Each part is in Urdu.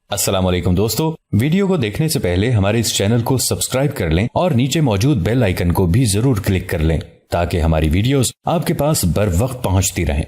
السلام علیکم دوستو، ویڈیو کو دیکھنے سے پہلے ہمارے اس چینل کو سبسکرائب کر لیں اور نیچے موجود بیل آئیکن کو بھی ضرور کلک کر لیں تاکہ ہماری ویڈیوز آپ کے پاس بر وقت پہنچتی رہیں۔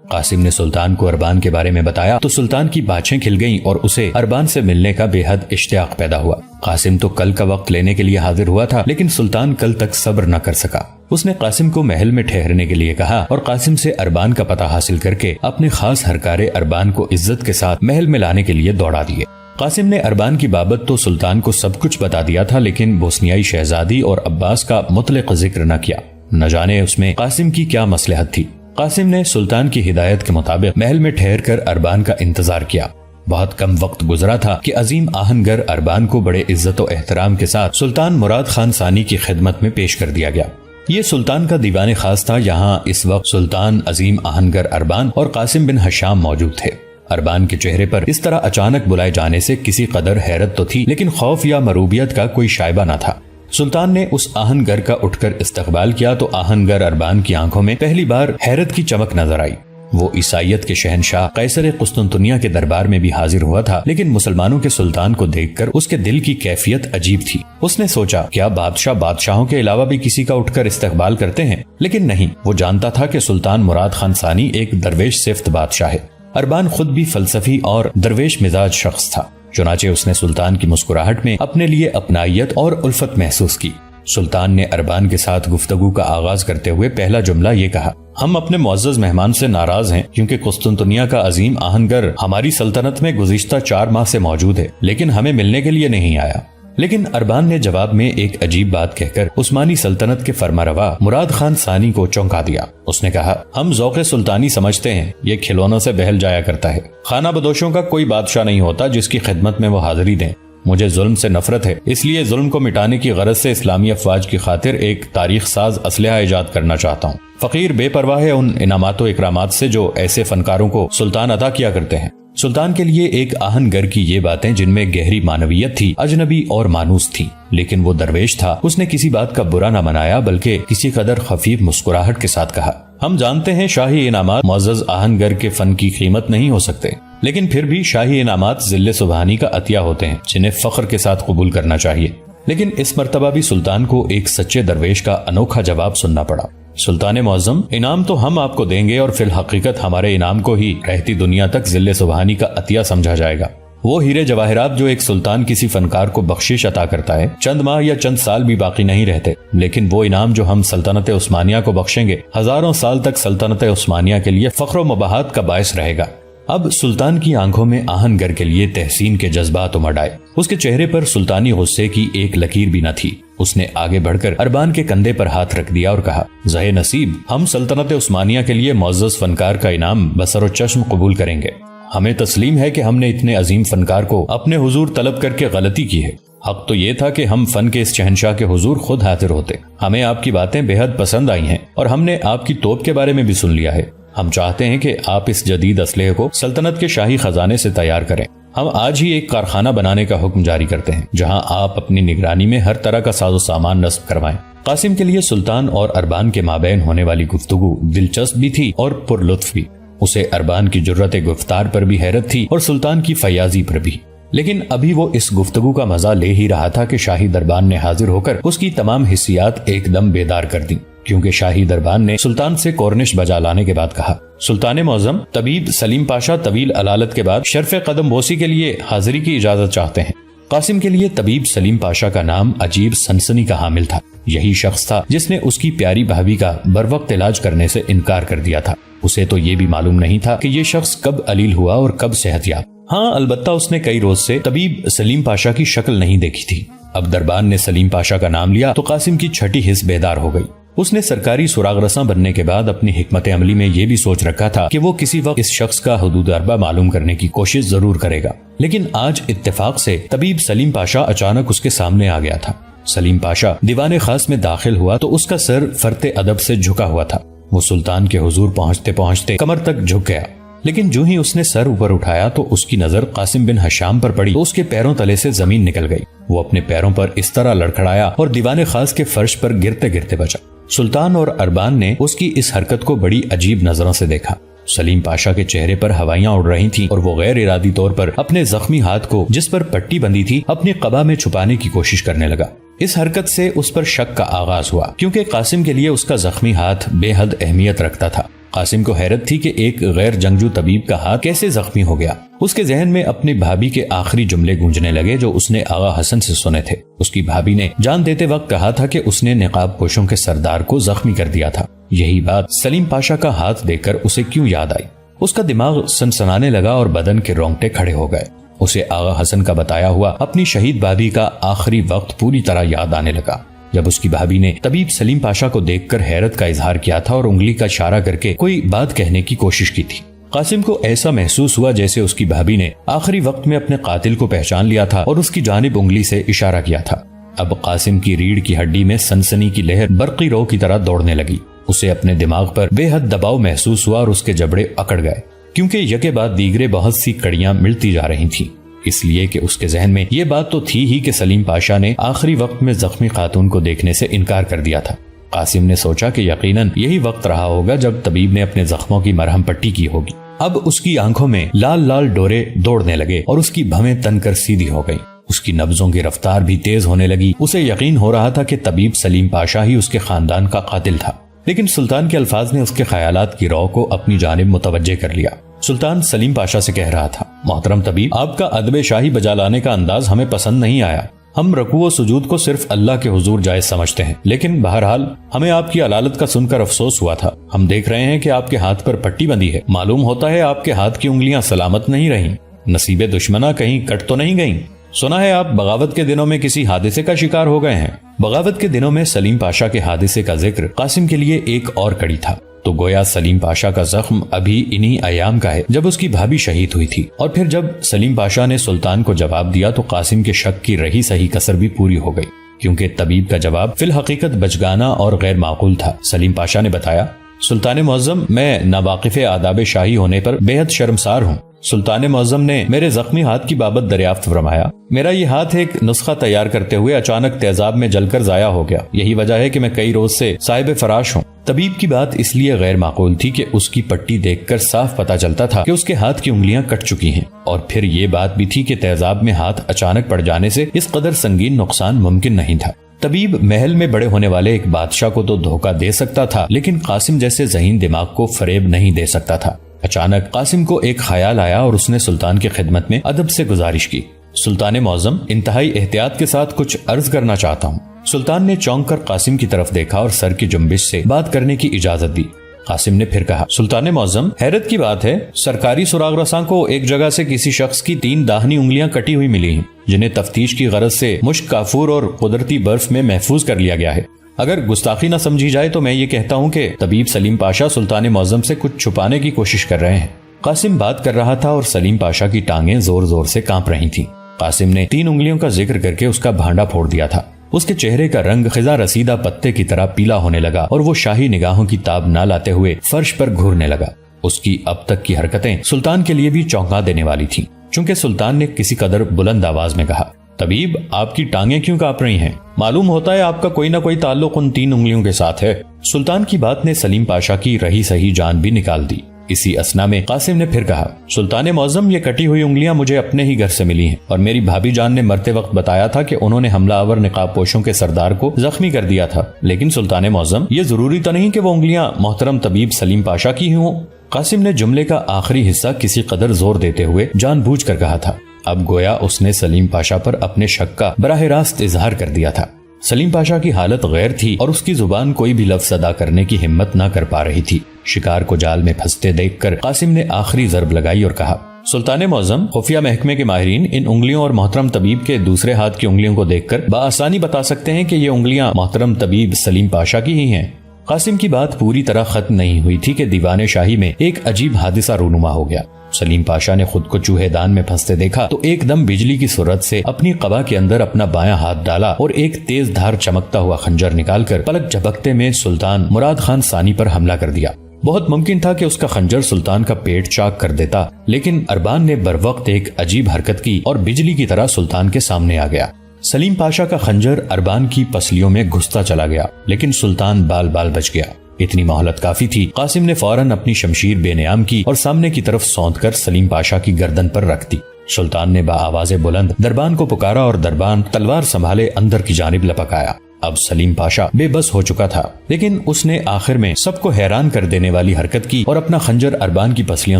قاسم نے سلطان کو اربان کے بارے میں بتایا تو سلطان کی بانچیں کھل گئیں اور اسے اربان سے ملنے کا بے حد اشتیاق پیدا ہوا۔ قاسم تو کل کا وقت لینے کے لیے حاضر ہوا تھا، لیکن سلطان کل تک صبر نہ کر سکا۔ اس نے قاسم کو محل میں ٹھہرنے کے لیے کہا اور قاسم سے اربان کا پتہ حاصل کر کے اپنے خاص ہرکارے اربان کو عزت کے ساتھ محل میں لانے کے لیے دوڑا دیے۔ قاسم نے اربان کی بابت تو سلطان کو سب کچھ بتا دیا تھا، لیکن بوسنیائی شہزادی اور عباس کا مطلق ذکر نہ کیا۔ نہ جانے اس میں قاسم کی کیا مصلحت تھی۔ قاسم نے سلطان کی ہدایت کے مطابق محل میں ٹھہر کر اربان کا انتظار کیا۔ بہت کم وقت گزرا تھا کہ عظیم آہنگر اربان کو بڑے عزت و احترام کے ساتھ سلطان مراد خان ثانی کی خدمت میں پیش کر دیا گیا۔ یہ سلطان کا دیوان خاص تھا۔ یہاں اس وقت سلطان، عظیم آہنگر اربان اور قاسم بن حشام موجود تھے۔ اربان کے چہرے پر اس طرح اچانک بلائے جانے سے کسی قدر حیرت تو تھی، لیکن خوف یا مروبیت کا کوئی شائبہ نہ تھا۔ سلطان نے اس آہنگر کا اٹھ کر استقبال کیا تو آہنگر اربان کی آنکھوں میں پہلی بار حیرت کی چمک نظر آئی۔ وہ عیسائیت کے شہنشاہ قیصر قسطنطنیہ کے دربار میں بھی حاضر ہوا تھا، لیکن مسلمانوں کے سلطان کو دیکھ کر اس کے دل کی کیفیت عجیب تھی۔ اس نے سوچا کیا بادشاہوں کے علاوہ بھی کسی کا اٹھ کر استقبال کرتے ہیں، لیکن نہیں، وہ جانتا تھا کہ سلطان مراد خان ثانی ایک درویش صفت بادشاہ ہے۔ اربان خود بھی فلسفی اور درویش مزاج شخص تھا، چنانچہ اس نے سلطان کی مسکراہٹ میں اپنے لیے اپنائیت اور الفت محسوس کی۔ سلطان نے اربان کے ساتھ گفتگو کا آغاز کرتے ہوئے پہلا جملہ یہ کہا: ہم اپنے معزز مہمان سے ناراض ہیں کیونکہ قسطنطنیہ کا عظیم آہنگر ہماری سلطنت میں گزشتہ 4 ماہ سے موجود ہے، لیکن ہمیں ملنے کے لیے نہیں آیا۔ لیکن اربان نے جواب میں ایک عجیب بات کہہ کر عثمانی سلطنت کے فرمانروا مراد خان ثانی کو چونکا دیا۔ اس نے کہا: ہم ذوق سلطانی سمجھتے ہیں، یہ کھلونوں سے بہل جایا کرتا ہے۔ خانہ بدوشوں کا کوئی بادشاہ نہیں ہوتا جس کی خدمت میں وہ حاضری دیں۔ مجھے ظلم سے نفرت ہے، اس لیے ظلم کو مٹانے کی غرض سے اسلامی افواج کی خاطر ایک تاریخ ساز اسلحہ ایجاد کرنا چاہتا ہوں۔ فقیر بے پرواہ ہے ان انعامات و اکرامات سے جو ایسے فنکاروں کو سلطان عطا کیا کرتے ہیں۔ سلطان کے لیے ایک آہنگر کی یہ باتیں جن میں گہری معنویت تھی، اجنبی اور مانوس تھی، لیکن وہ درویش تھا۔ اس نے کسی بات کا برا نہ منایا بلکہ کسی قدر خفیف مسکراہٹ کے ساتھ کہا: ہم جانتے ہیں شاہی انعامات معزز آہنگر کے فن کی قیمت نہیں ہو سکتے، لیکن پھر بھی شاہی انعامات ذل سبحانی کا عطیہ ہوتے ہیں جنہیں فخر کے ساتھ قبول کرنا چاہیے۔ لیکن اس مرتبہ بھی سلطان کو ایک سچے درویش کا انوکھا جواب سننا پڑا۔ سلطان معظم، انعام تو ہم آپ کو دیں گے اور فی الحقیقت ہمارے انعام کو ہی رہتی دنیا تک ذل سبحانی کا عطیہ سمجھا جائے گا۔ وہ ہیرے جواہرات جو ایک سلطان کسی فنکار کو بخشش عطا کرتا ہے چند ماہ یا چند سال بھی باقی نہیں رہتے، لیکن وہ انعام جو ہم سلطنت عثمانیہ کو بخشیں گے ہزاروں سال تک سلطنت عثمانیہ کے لیے فخر و مباہات کا باعث رہے گا۔ اب سلطان کی آنکھوں میں آہنگر کے لیے تحسین کے جذبات امڑ آئے۔ اس کے چہرے پر سلطانی غصے کی ایک لکیر بھی نہ تھی۔ اس نے آگے بڑھ کر اربان کے کندھے پر ہاتھ رکھ دیا اور کہا: زہ نصیب، ہم سلطنت عثمانیہ کے لیے معزز فنکار کا انعام بسر و چشم قبول کریں گے۔ ہمیں تسلیم ہے کہ ہم نے اتنے عظیم فنکار کو اپنے حضور طلب کر کے غلطی کی ہے۔ حق تو یہ تھا کہ ہم فن کے اس شہنشاہ کے حضور خود حاضر ہوتے۔ ہمیں آپ کی باتیں بے حد پسند آئی ہیں اور ہم نے آپ کی توپ کے بارے میں بھی سن لیا ہے۔ ہم چاہتے ہیں کہ آپ اس جدید اسلحے کو سلطنت کے شاہی خزانے سے تیار کریں۔ ہم آج ہی ایک کارخانہ بنانے کا حکم جاری کرتے ہیں جہاں آپ اپنی نگرانی میں ہر طرح کا ساز و سامان نصب کروائیں۔ قاسم کے لیے سلطان اور اربان کے مابین ہونے والی گفتگو دلچسپ بھی تھی اور پر لطف بھی۔ اسے اربان کی جرت گفتار پر بھی حیرت تھی اور سلطان کی فیاضی پر بھی، لیکن ابھی وہ اس گفتگو کا مزہ لے ہی رہا تھا کہ شاہی دربان نے حاضر ہو کر اس کی تمام حسیات ایک دم بیدار کر دیں، کیونکہ شاہی دربان نے سلطان سے کورنش بجا لانے کے بعد کہا: سلطان معظم، طبیب سلیم پاشا طویل علالت کے بعد شرف قدم بوسی کے لیے حاضری کی اجازت چاہتے ہیں۔ قاسم کے لیے طبیب سلیم پاشا کا نام عجیب سنسنی کا حامل تھا۔ یہی شخص تھا جس نے اس کی پیاری بھابھی کا بروقت علاج کرنے سے انکار کر دیا تھا۔ اسے تو یہ بھی معلوم نہیں تھا کہ یہ شخص کب علیل ہوا اور کب صحت یاب۔ ہاں، البتہ اس نے کئی روز سے طبیب سلیم پاشا کی شکل نہیں دیکھی تھی۔ اب دربان نے سلیم پاشا کا نام لیا تو قاسم کی چھٹی حس بیدار ہو گئی۔ اس نے سرکاری سراغ رساں بننے کے بعد اپنی حکمت عملی میں یہ بھی سوچ رکھا تھا کہ وہ کسی وقت اس شخص کا حدود اربہ معلوم کرنے کی کوشش ضرور کرے گا، لیکن آج اتفاق سے طبیب سلیم پاشا اچانک اس کے سامنے آ گیا تھا۔ سلیم پاشا دیوان خاص میں داخل ہوا تو اس کا سر فرط ادب سے جھکا ہوا تھا۔ وہ سلطان کے حضور پہنچتے پہنچتے کمر تک جھک گیا، لیکن جو ہی اس نے سر اوپر اٹھایا تو اس کی نظر قاسم بن حشام پر پڑی تو اس کے پیروں تلے سے زمین نکل گئی۔ وہ اپنے پیروں پر اس طرح لڑکھڑایا اور دیوان خاص کے فرش پر گرتے گرتے بچا۔ سلطان اور اربان نے اس کی اس حرکت کو بڑی عجیب نظروں سے دیکھا۔ سلیم پاشا کے چہرے پر ہوائیاں اڑ رہی تھیں اور وہ غیر ارادی طور پر اپنے زخمی ہاتھ کو جس پر پٹی بندھی تھی اپنی قبا میں چھپانے کی کوشش کرنے لگا۔ اس حرکت سے اس پر شک کا آغاز ہوا، کیونکہ قاسم کے لیے اس کا زخمی ہاتھ بے حد اہمیت رکھتا تھا۔ قاسم کو حیرت تھی کہ ایک غیر جنگجو طبیب کا ہاتھ کیسے زخمی ہو گیا۔ اس کے ذہن میں اپنی بھابھی کے آخری جملے گونجنے لگے جو اس نے آغا حسن سے سنے تھے۔ اس کی بھابھی نے جان دیتے وقت کہا تھا کہ اس نے نقاب پوشوں کے سردار کو زخمی کر دیا تھا۔ یہی بات سلیم پاشا کا ہاتھ دیکھ کر اسے کیوں یاد آئی؟ اس کا دماغ سنسنانے لگا اور بدن کے رونگٹے کھڑے ہو گئے۔ اسے آغا حسن کا بتایا ہوا اپنی شہید بھابھی کا آخری وقت پوری طرح یاد آنے لگا، جب اس کی بھابھی نے طبیب سلیم پاشا کو دیکھ کر حیرت کا اظہار کیا تھا اور انگلی کا اشارہ کر کے کوئی بات کہنے کی کوشش کی تھی۔ قاسم کو ایسا محسوس ہوا جیسے اس کی بھابھی نے آخری وقت میں اپنے قاتل کو پہچان لیا تھا اور اس کی جانب انگلی سے اشارہ کیا تھا۔ اب قاسم کی ریڑھ کی ہڈی میں سنسنی کی لہر برقی رو کی طرح دوڑنے لگی۔ اسے اپنے دماغ پر بے حد دباؤ محسوس ہوا اور اس کے جبڑے اکڑ گئے، کیونکہ یکے بعد دیگرے بہت سی کڑیاں ملتی جا رہی تھیں۔ اس لیے کہ اس کے ذہن میں یہ بات تو تھی ہی کہ سلیم پاشا نے آخری وقت میں زخمی خاتون کو دیکھنے سے انکار کر دیا تھا۔ قاسم نے سوچا کہ یقیناً یہی وقت رہا ہوگا جب طبیب نے اپنے زخموں کی مرہم پٹی کی ہوگی۔ اب اس کی آنکھوں میں لال لال ڈورے دوڑنے لگے اور اس کی بھویں تن کر سیدھی ہو گئیں۔ اس کی نبضوں کی رفتار بھی تیز ہونے لگی۔ اسے یقین ہو رہا تھا کہ طبیب سلیم پاشا ہی اس کے خاندان کا قاتل تھا، لیکن سلطان کے الفاظ نے اس کے خیالات کی رو کو اپنی جانب متوجہ کر لیا۔ سلطان سلیم پاشا سے کہہ رہا تھا، محترم طبیب، آپ کا ادب شاہی بجا لانے کا انداز ہمیں پسند نہیں آیا۔ ہم رکوع و سجود کو صرف اللہ کے حضور جائز سمجھتے ہیں، لیکن بہرحال ہمیں آپ کی علالت کا سن کر افسوس ہوا تھا۔ ہم دیکھ رہے ہیں کہ آپ کے ہاتھ پر پٹی بندھی ہے، معلوم ہوتا ہے آپ کے ہاتھ کی انگلیاں سلامت نہیں رہیں، نصیب دشمنا کہیں کٹ تو نہیں گئیں۔ سنا ہے آپ بغاوت کے دنوں میں کسی حادثے کا شکار ہو گئے ہیں۔ بغاوت کے دنوں میں سلیم پاشا کے حادثے کا ذکر قاسم کے لیے ایک اور کڑی تھا، تو گویا سلیم پاشا کا زخم ابھی انہی ایام کا ہے جب اس کی بھابھی شہید ہوئی تھی۔ اور پھر جب سلیم پاشا نے سلطان کو جواب دیا تو قاسم کے شک کی رہی صحیح کسر بھی پوری ہو گئی، کیونکہ طبیب کا جواب فی الحقیقت بچگانہ اور غیر معقول تھا۔ سلیم پاشا نے بتایا، سلطان معظم، میں ناواقف آداب شاہی ہونے پر بے حد شرمسار ہوں۔ سلطان معظم نے میرے زخمی ہاتھ کی بابت دریافت فرمایا۔ میرا یہ ہاتھ ایک نسخہ تیار کرتے ہوئے اچانک تیزاب میں جل کر ضائع ہو گیا، یہی وجہ ہے کہ میں کئی روز سے صاحب فراش ہوں۔ طبیب کی بات اس لیے غیر معقول تھی کہ اس کی پٹی دیکھ کر صاف پتا چلتا تھا کہ اس کے ہاتھ کی انگلیاں کٹ چکی ہیں، اور پھر یہ بات بھی تھی کہ تیزاب میں ہاتھ اچانک پڑ جانے سے اس قدر سنگین نقصان ممکن نہیں تھا۔ طبیب محل میں بڑے ہونے والے ایک بادشاہ کو تو دھوکہ دے سکتا تھا، لیکن قاسم جیسے ذہین دماغ کو فریب نہیں دے سکتا تھا۔ اچانک قاسم کو ایک خیال آیا اور اس نے سلطان کی خدمت میں ادب سے گزارش کی، سلطان معظم، انتہائی احتیاط کے ساتھ کچھ عرض کرنا چاہتا ہوں۔ سلطان نے چونک کر قاسم کی طرف دیکھا اور سر کی جنبش سے بات کرنے کی اجازت دی۔ قاسم نے پھر کہا، سلطان معظم، حیرت کی بات ہے، سرکاری سراغ رساں کو ایک جگہ سے کسی شخص کی 3 داہنی انگلیاں کٹی ہوئی ملی ہیں، جنہیں تفتیش کی غرض سے مشک کافور اور قدرتی برف میں محفوظ کر لیا گیا ہے۔ اگر گستاخی نہ سمجھی جائے تو میں یہ کہتا ہوں کہ طبیب سلیم پاشا سلطان معظم سے کچھ چھپانے کی کوشش کر رہے ہیں۔ قاسم بات کر رہا تھا اور سلیم پاشا کی ٹانگیں زور زور سے کانپ رہی تھیں۔ قاسم نے 3 انگلیوں کا ذکر کر کے اس کا بھانڈا پھوڑ دیا تھا۔ اس کے چہرے کا رنگ خزاں رسیدہ پتے کی طرح پیلا ہونے لگا اور وہ شاہی نگاہوں کی تاب نہ لاتے ہوئے فرش پر گھورنے لگا۔ اس کی اب تک کی حرکتیں سلطان کے لیے بھی چونکا دینے والی تھیں، چونکہ سلطان نے کسی قدر بلند آواز میں کہا، طبیب، آپ کی ٹانگیں کیوں کانپ رہی ہیں؟ معلوم ہوتا ہے آپ کا کوئی نہ کوئی تعلق ان 3 انگلیوں کے ساتھ ہے۔ سلطان کی بات نے سلیم پاشا کی رہی صحیح جان بھی نکال دی۔ اسی اسنا میں قاسم نے پھر کہا، سلطان معظم، یہ کٹی ہوئی انگلیاں مجھے اپنے ہی گھر سے ملی ہیں، اور میری بھابھی جان نے مرتے وقت بتایا تھا کہ انہوں نے حملہ آور نقاب پوشوں کے سردار کو زخمی کر دیا تھا، لیکن سلطان معظم، یہ ضروری تو نہیں کہ وہ انگلیاں محترم طبیب سلیم پاشا کی ہوں۔ قاسم نے جملے کا آخری حصہ کسی قدر زور دیتے ہوئے جان بوجھ کر کہا تھا۔ اب گویا اس نے سلیم پاشا پر اپنے شک کا براہ راست اظہار کر دیا تھا۔ سلیم پاشا کی حالت غیر تھی اور اس کی زبان کوئی بھی لفظ ادا کرنے کی ہمت نہ کر پا رہی تھی۔ شکار کو جال میں پھنستے دیکھ کر قاسم نے آخری ضرب لگائی اور کہا، سلطان معظم، خفیہ محکمے کے ماہرین ان انگلیوں اور محترم طبیب کے دوسرے ہاتھ کی انگلیوں کو دیکھ کر بآسانی بتا سکتے ہیں کہ یہ انگلیاں محترم طبیب سلیم پاشا کی ہی ہیں۔ قاسم کی بات پوری طرح ختم نہیں ہوئی تھی کہ دیوان شاہی میں ایک عجیب حادثہ رونما ہو گیا۔ سلیم پاشا نے خود کو چوہے دان میں پھنستے دیکھا تو ایک دم بجلی کی صورت سے اپنی قبا کے اندر اپنا بایاں ہاتھ ڈالا اور ایک تیز دھار چمکتا ہوا خنجر نکال کر پلک جھپکتے میں سلطان مراد خان ثانی پر حملہ کر دیا۔ بہت ممکن تھا کہ اس کا خنجر سلطان کا پیٹ چاک کر دیتا، لیکن اربان نے بروقت ایک عجیب حرکت کی اور بجلی کی طرح سلطان کے سامنے آ گیا۔ سلیم پاشا کا خنجر اربان کی پسلیوں میں گھستا چلا گیا، لیکن سلطان بال بال بچ گیا۔ اتنی مہلت کافی تھی۔ قاسم نے فوراً اپنی شمشیر بے نیام کی اور سامنے کی طرف سونت کر سلیم پاشا کی گردن پر رکھ دی۔ سلطان نے بآواز بلند دربان کو پکارا اور دربان تلوار سنبھالے اندر کی جانب لپک آیا۔ اب سلیم پاشا بے بس ہو چکا تھا، لیکن اس نے آخر میں سب کو حیران کر دینے والی حرکت کی اور اپنا خنجر اربان کی پسلیوں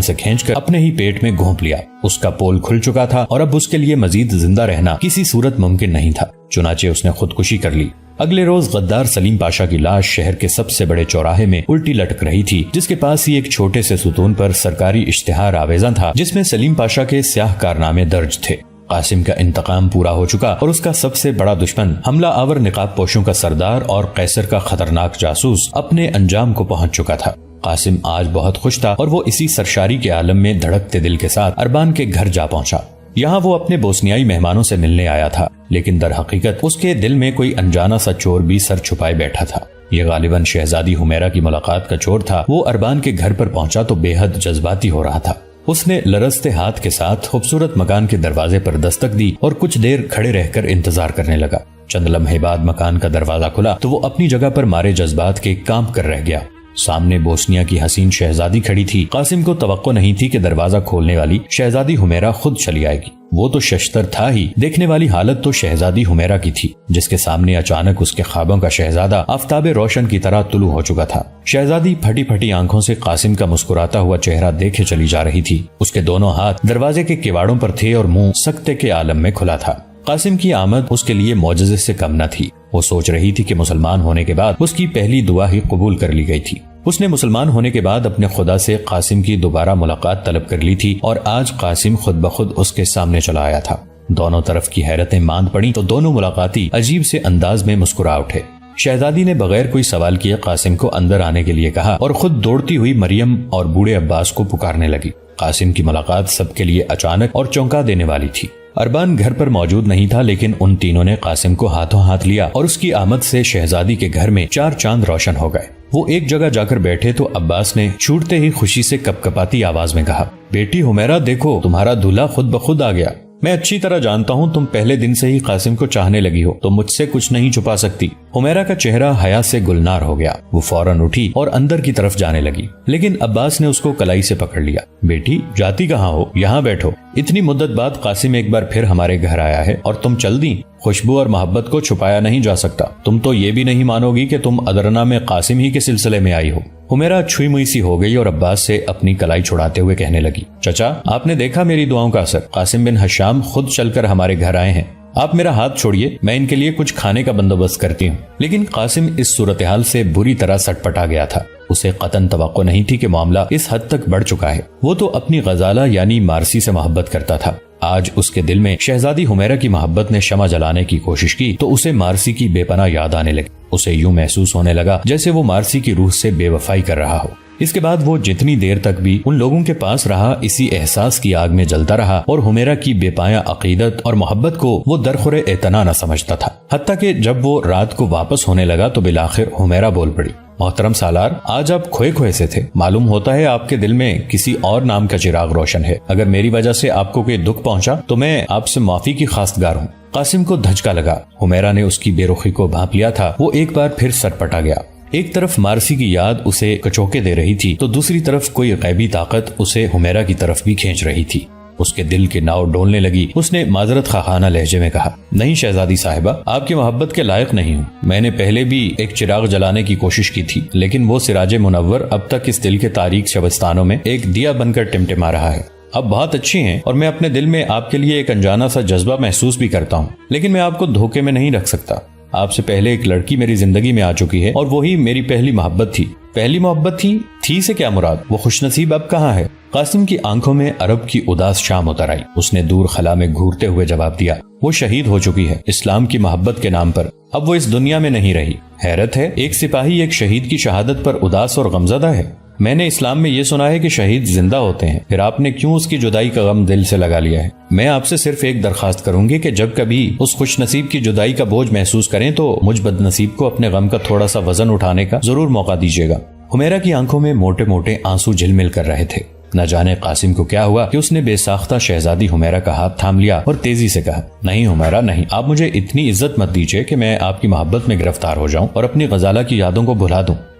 سے کھینچ کر اپنے ہی پیٹ میں گھونپ لیا۔ اس کا پول کھل چکا تھا اور اب اس کے لیے مزید زندہ رہنا کسی صورت ممکن نہیں تھا، چنانچہ اس نے خودکشی کر لی۔ اگلے روز غدار سلیم پاشا کی لاش شہر کے سب سے بڑے چوراہے میں الٹی لٹک رہی تھی، جس کے پاس ہی ایک چھوٹے سے ستون پر سرکاری اشتہار آویزاں تھا جس میں سلیم پاشا کے سیاہ کارنامے درج تھے۔ قاسم کا انتقام پورا ہو چکا اور اس کا سب سے بڑا دشمن، حملہ آور نقاب پوشوں کا سردار اور قیصر کا خطرناک جاسوس، اپنے انجام کو پہنچ چکا تھا۔ قاسم آج بہت خوش تھا اور وہ اسی سرشاری کے عالم میں دھڑکتے دل کے ساتھ اربان کے گھر جا پہنچا۔ یہاں وہ اپنے بوسنیائی مہمانوں سے ملنے آیا تھا، لیکن در حقیقت اس کے دل میں کوئی انجانا سا چور بھی سر چھپائے بیٹھا تھا۔ یہ غالباً شہزادی حمیرہ کی ملاقات کا چور تھا۔ وہ اربان کے گھر پر پہنچا تو بے حد جذباتی ہو رہا تھا۔ اس نے لرزتے ہاتھ کے ساتھ خوبصورت مکان کے دروازے پر دستک دی اور کچھ دیر کھڑے رہ کر انتظار کرنے لگا۔ چند لمحے بعد مکان کا دروازہ کھلا تو وہ اپنی جگہ پر مارے جذبات کے کانپ کر رہ گیا۔ سامنے بوسنیا کی حسین شہزادی کھڑی تھی۔ قاسم کو توقع نہیں تھی کہ دروازہ کھولنے والی شہزادی حمیرہ خود چلی آئے گی۔ وہ تو ششتر تھا ہی، دیکھنے والی حالت تو شہزادی حمیرہ کی تھی، جس کے سامنے اچانک اس کے خوابوں کا شہزادہ آفتاب روشن کی طرح طلوع ہو چکا تھا۔ شہزادی پھٹی پھٹی آنکھوں سے قاسم کا مسکراتا ہوا چہرہ دیکھے چلی جا رہی تھی۔ اس کے دونوں ہاتھ دروازے کے کیواڑوں پر تھے اور منہ سکتے کے عالم میں کھلا تھا۔ قاسم کی آمد اس کے لیے معجزے سے کم نہ تھی۔ وہ سوچ رہی تھی کہ مسلمان ہونے کے بعد اس کی پہلی دعا ہی قبول کر لی گئی تھی۔ اس نے مسلمان ہونے کے بعد اپنے خدا سے قاسم کی دوبارہ ملاقات طلب کر لی تھی اور آج قاسم خود بخود اس کے سامنے چلا آیا تھا۔ دونوں طرف کی حیرتیں ماند پڑیں تو دونوں ملاقاتی عجیب سے انداز میں مسکرا اٹھے۔ شہزادی نے بغیر کوئی سوال کیے قاسم کو اندر آنے کے لیے کہا اور خود دوڑتی ہوئی مریم اور بوڑھے عباس کو پکارنے لگی۔ قاسم کی ملاقات سب کے لیے اچانک اور چونکا دینے والی تھی۔ اربان گھر پر موجود نہیں تھا، لیکن ان تینوں نے قاسم کو ہاتھوں ہاتھ لیا اور اس کی آمد سے شہزادی کے گھر میں چار چاند روشن ہو گئے۔ وہ ایک جگہ جا کر بیٹھے تو عباس نے چھوٹتے ہی خوشی سے کپ کپاتی آواز میں کہا، بیٹی حمیرہ دیکھو، تمہارا دولہا خود بخود آ گیا۔ میں اچھی طرح جانتا ہوں تم پہلے دن سے ہی قاسم کو چاہنے لگی ہو، تو مجھ سے کچھ نہیں چھپا سکتی۔ حمیرہ کا چہرہ حیا سے گلنار ہو گیا۔ وہ فوراً اٹھی اور اندر کی طرف جانے لگی، لیکن عباس نے اس کو کلائی سے پکڑ لیا۔ بیٹی جاتی کہاں ہو؟ یہاں بیٹھو۔ اتنی مدت بعد قاسم ایک بار پھر ہمارے گھر آیا ہے اور تم چل دی۔ خوشبو اور محبت کو چھپایا نہیں جا سکتا۔ تم تو یہ بھی نہیں مانو گی کہ تم ادرنا میں قاسم ہی کے سلسلے میں آئی ہو۔ حمیرہ چھوئی موئی سی ہو گئی اور عباس سے اپنی کلائی چھڑاتے ہوئے کہنے لگی، چچا آپ نے دیکھا میری دعاؤں کا اثر؟ قاسم بن حشام خود چل کر ہمارے گھر آئے ہیں۔ آپ میرا ہاتھ چھوڑیے، میں ان کے لیے کچھ کھانے کا بندوبست کرتی ہوں۔ لیکن قاسم اس صورتحال سے بری طرح سٹ پٹا گیا تھا۔ اسے قطعاً توقع نہیں تھی کہ معاملہ اس حد تک بڑھ چکا ہے۔ وہ تو اپنی غزالہ یعنی مارسی سے محبت کرتا تھا۔ آج اس کے دل میں شہزادی حمیرہ کی محبت نے شمع جلانے کی کوشش کی تو اسے مارسی کی بے پناہ یاد آنے لگی۔ اسے یوں محسوس ہونے لگا جیسے وہ مارسی کی روح سے بے وفائی کر رہا ہو۔ اس کے بعد وہ جتنی دیر تک بھی ان لوگوں کے پاس رہا اسی احساس کی آگ میں جلتا رہا اور حمیرہ کی بے پایاں عقیدت اور محبت کو وہ درخور اعتنا نہ سمجھتا تھا۔ حتیٰ کہ جب وہ رات کو واپس ہونے لگا تو بالآخر حمیرہ بول پڑی، محترم سالار آج آپ کھوئے کھوئے سے تھے، معلوم ہوتا ہے آپ کے دل میں کسی اور نام کا چراغ روشن ہے۔ اگر میری وجہ سے آپ کو کوئی دکھ پہنچا تو میں آپ سے معافی کی خواستگار ہوں۔ قاسم کو دھچکا لگا۔ حمیرہ نے اس کی بے رخی کو بھانپ لیا تھا۔ وہ ایک بار پھر سر پٹا گیا۔ ایک طرف مارسی کی یاد اسے کچوکے دے رہی تھی تو دوسری طرف کوئی غیبی طاقت اسے حمیرہ کی طرف بھی کھینچ رہی تھی۔ اس کے دل کی ناؤ ڈولنے لگی۔ اس نے معذرت خواہانہ لہجے میں کہا، نہیں شہزادی صاحبہ، آپ کی محبت کے لائق نہیں ہوں۔ میں نے پہلے بھی ایک چراغ جلانے کی کوشش کی تھی، لیکن وہ سراج منور اب تک اس دل کے تاریک شبستانوں میں ایک دیا بن کر ٹمٹما رہا ہے۔ اب بہت اچھی ہیں اور میں اپنے دل میں آپ کے لیے ایک انجانا سا جذبہ محسوس بھی کرتا ہوں، لیکن میں آپ کو دھوکے میں نہیں رکھ سکتا۔ آپ سے پہلے ایک لڑکی میری زندگی میں آ چکی ہے اور وہی میری پہلی محبت تھی۔ پہلی محبت تھی سے کیا مراد؟ وہ خوش نصیب اب کہاں ہے؟ قاسم کی آنکھوں میں عرب کی اداس شام اتر آئی۔ اس نے دور خلا میں گھورتے ہوئے جواب دیا، وہ شہید ہو چکی ہے اسلام کی محبت کے نام پر۔ اب وہ اس دنیا میں نہیں رہی۔ حیرت ہے، ایک سپاہی ایک شہید کی شہادت پر اداس اور غمزدہ ہے۔ میں نے اسلام میں یہ سنا ہے کہ شہید زندہ ہوتے ہیں، پھر آپ نے کیوں اس کی جدائی کا غم دل سے لگا لیا ہے؟ میں آپ سے صرف ایک درخواست کروں گی کہ جب کبھی اس خوش نصیب کی جدائی کا بوجھ محسوس کریں تو مجھ بد نصیب کو اپنے غم کا تھوڑا سا وزن اٹھانے کا ضرور موقع دیجیے گا۔ حمیرہ کی آنکھوں میں موٹے موٹے آنسو جھلمل کر رہے تھے۔ نہ جانے قاسم کو کیا ہوا کہ اس نے بے ساختہ شہزادی حمیرہ کا ہاتھ تھام لیا اور تیزی سے کہا، نہیں حمیرہ نہیں، آپ مجھے اتنی عزت مت دیجیے کہ میں آپ کی محبت میں گرفتار ہو جاؤں اور اپنی غزالہ کی یادوں کو بھلا دوں۔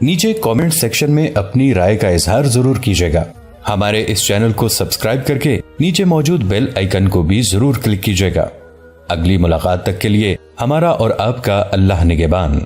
نیچے کامنٹ سیکشن میں اپنی رائے کا اظہار ضرور کیجیے گا۔ ہمارے اس چینل کو سبسکرائب کر کے نیچے موجود بیل آئیکن کو بھی ضرور کلک کیجیے گا۔ اگلی ملاقات تک کے لیے ہمارا اور آپ کا اللہ نگہبان۔